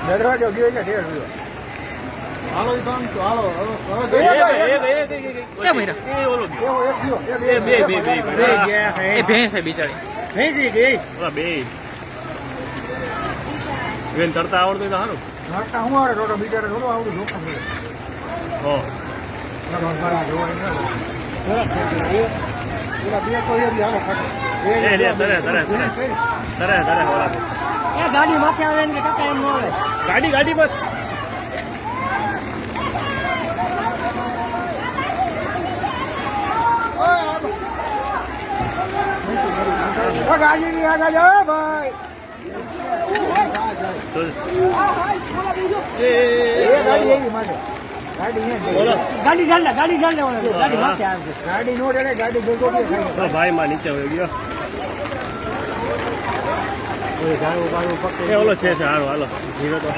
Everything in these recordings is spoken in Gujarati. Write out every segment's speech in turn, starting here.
દરવાજો ગયો છે ઢેર રહ્યો. હાલો ઈ કામ હાલો એ ભેંસ છે બિચારી. બેન તરતા આવડતું તો સારું. નાખતા હું આવડે થોડો બિચારે થોડો આવડું જોખમ છે. હો ગાડી માથે આવે ને કાકા એમ ન આવે. ગાડી બસ ગાડી ની આગળ જાઓ ભાઈ. ગાડી એવી માટે ગાડી ગાડી માથે આવે. ગાડી નો ડરે ગાડી ભેગો ભાઈ માં નીચે હોય ગયો. ઓલો છે સારું હાલો ધીરે તો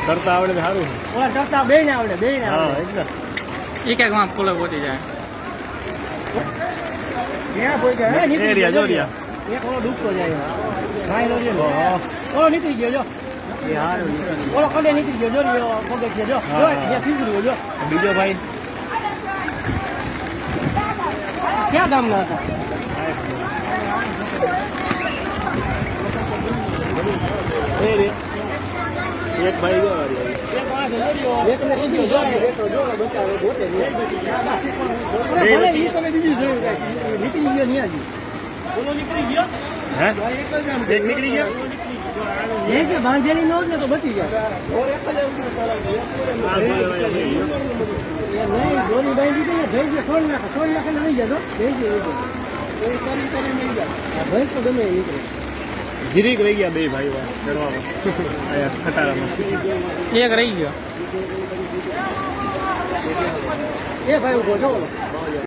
તરતા આવડે તો સારું. ઓલા કરતા બે ને આવડે હા એકદમ એ ક્યાંક માં કોલે પહોંચી જાય. ક્યાં કોઈ જાય એરિયા જોરિયા એક ઓલો ડૂબતો જાય. ભાઈ નો ઓલો નીકળી ગયો જો. ઓલો કડે નીકળી ગયો જો પગે છે જો ફીસડ્યો જો. બીજો ભાઈ ક્યાં ગામના હતા? એક ભાઈ ગયો એક નીકળી ગયો. બાંધેલી નો ને તો બચી જાય. ગોળી બાંધી દઈએ જઈ ગયો છોડ નાખે લઈ જતો જઈ ગયો ભાઈ તો ગમે નીકળે. જીરીક રહી ગયા બે ભાઈ ચડવામાં ખટારામાં. એક રહી ગયો. એ ભાઈ ઉભો જો